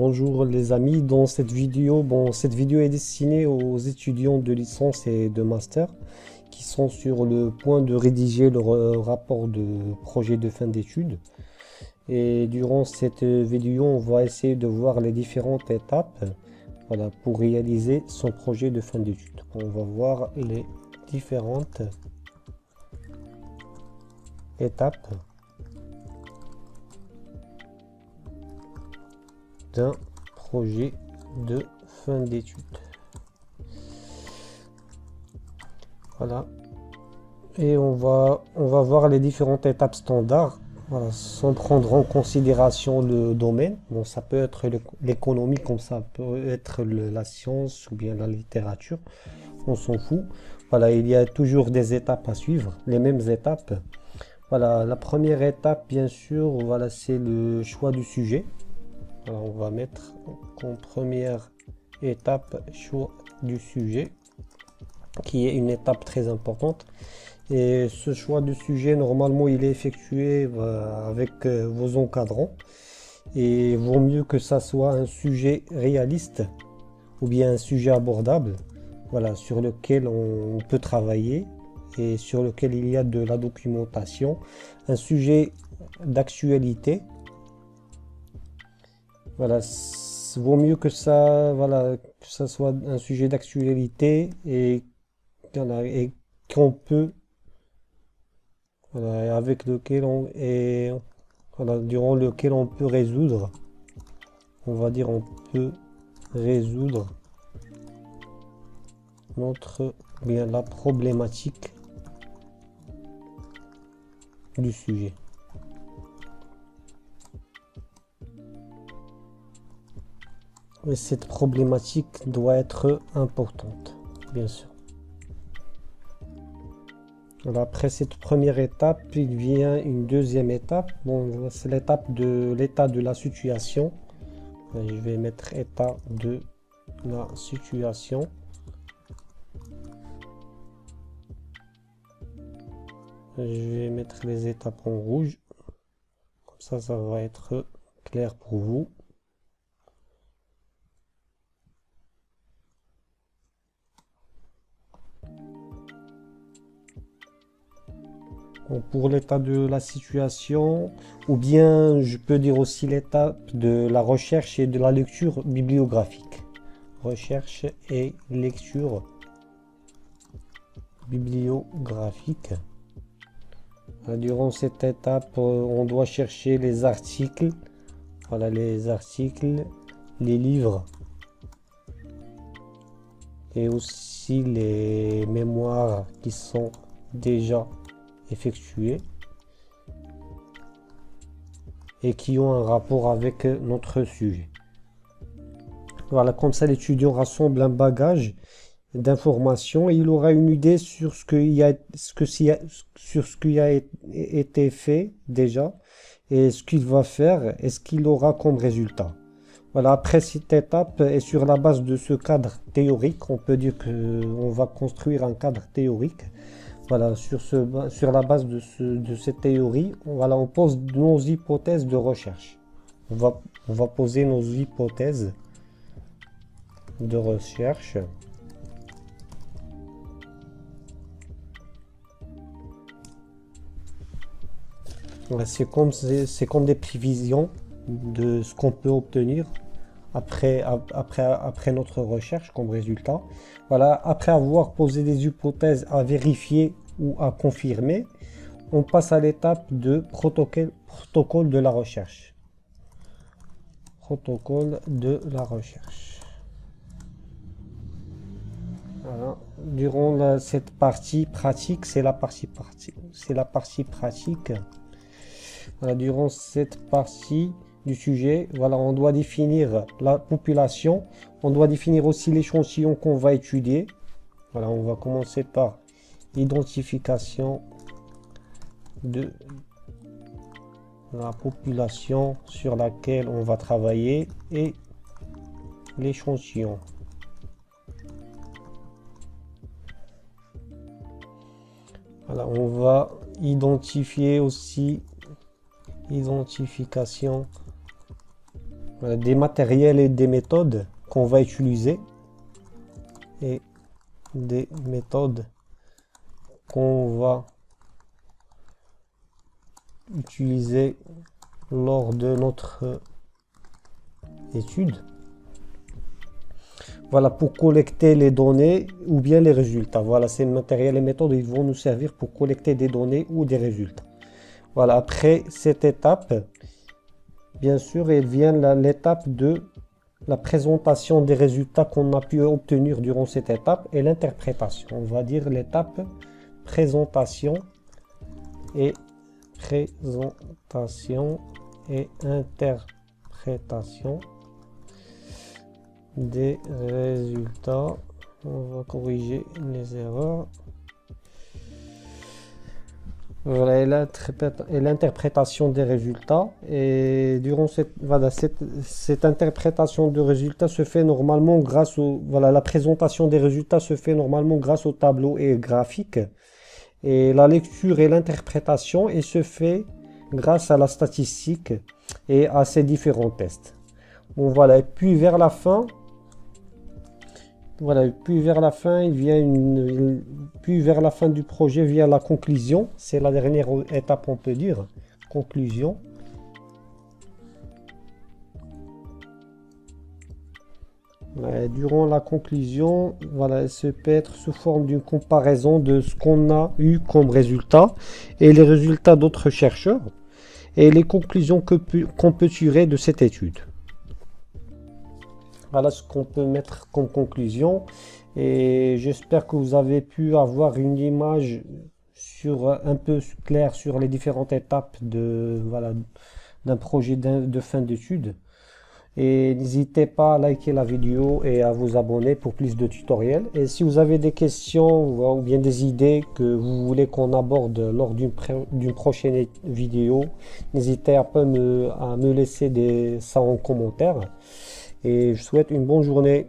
Bonjour les amis, dans cette vidéo, cette vidéo est destinée aux étudiants de licence et de master qui sont sur le point de rédiger leur rapport de projet de fin d'études. Et durant cette vidéo, on va essayer de voir les différentes étapes, voilà, pour réaliser son projet de fin d'études. On va voir les différentes étapes d'un projet de fin d'études. Voilà. Et on va voir les différentes étapes standards, voilà, sans prendre en considération le domaine. Bon, ça peut être l'économie, comme ça peut être la science ou bien la littérature. On s'en fout. Voilà, il y a toujours des étapes à suivre, les mêmes étapes. Voilà, la première étape, bien sûr, voilà, c'est le choix du sujet. Alors, on va mettre en première étape choix du sujet, qui est une étape très importante. Et ce choix du sujet, normalement, il est effectué avec vos encadrants. Et vaut mieux que ça soit un sujet réaliste ou bien un sujet abordable, voilà, sur lequel on peut travailler et sur lequel il y a de la documentation. Un sujet d'actualité. Voilà, vaut mieux que ça, voilà, que ça soit un sujet d'actualité et, voilà, et qu'on peut, voilà, avec lequel voilà, durant lequel on peut résoudre, on va dire, on peut résoudre bien la problématique du sujet. Et cette problématique doit être importante, bien sûr. Alors après cette première étape, il vient une deuxième étape. Bon, c'est l'étape de l'état de la situation. Je vais mettre état de la situation. Je vais mettre les étapes en rouge. Comme ça va être clair pour vous. Pour l'état de la situation, ou bien je peux dire aussi l'étape de la recherche et de la lecture bibliographique. Recherche et lecture bibliographique. Durant cette étape, on doit chercher les articles, voilà, les articles, les livres et aussi les mémoires qui sont déjà effectués et qui ont un rapport avec notre sujet. Voilà, comme ça l'étudiant rassemble un bagage d'informations et il aura une idée sur ce qui a été fait déjà et ce qu'il va faire et ce qu'il aura comme résultat. Voilà, après cette étape et sur la base de ce cadre théorique, on peut dire qu'on va construire un cadre théorique. Voilà, sur la base de cette théorie, voilà, on pose nos hypothèses de recherche. On va poser nos hypothèses de recherche. C'est comme des prévisions de ce qu'on peut obtenir après notre recherche comme résultat. Voilà, après avoir posé des hypothèses à vérifier ou à confirmer, on passe à l'étape de protocole de la recherche. Protocole de la recherche. Voilà. Durant cette partie pratique, c'est la partie pratique. Voilà, durant cette partie du sujet, voilà, on doit définir la population, on doit définir aussi l'échantillon qu'on va étudier. Voilà, on va commencer par l'identification de la population sur laquelle on va travailler et l'échantillon. Voilà, on va identifier aussi identification Voilà, des matériels et des méthodes qu'on va utiliser et des méthodes qu'on va utiliser lors de notre étude. Voilà, pour collecter les données ou bien les résultats. Voilà, ces matériels et méthodes, ils vont nous servir pour collecter des données ou des résultats. Voilà, après cette étape, bien sûr, il vient l'étape de la présentation des résultats qu'on a pu obtenir durant cette étape et l'interprétation. On va dire l'étape présentation et interprétation des résultats. On va corriger les erreurs. Voilà, et l'interprétation des résultats. Et durant cette interprétation de résultats se fait normalement grâce la présentation des résultats se fait normalement grâce au tableau et graphique. Et la lecture et l'interprétation, et se fait grâce à la statistique et à ces différents tests. Bon, voilà, et puis vers la fin, puis vers la fin du projet vient la conclusion. C'est la dernière étape, on peut dire. Conclusion. Durant la conclusion, voilà, elle se peut être sous forme d'une comparaison de ce qu'on a eu comme résultat et les résultats d'autres chercheurs et les conclusions qu'on peut tirer de cette étude. Voilà ce qu'on peut mettre comme conclusion et j'espère que vous avez pu avoir une image un peu claire sur les différentes étapes d'un projet de fin d'études. Et n'hésitez pas à liker la vidéo et à vous abonner pour plus de tutoriels. Et si vous avez des questions ou bien des idées que vous voulez qu'on aborde lors d'une prochaine vidéo, n'hésitez pas à me laisser ça en commentaire. Et je souhaite une bonne journée.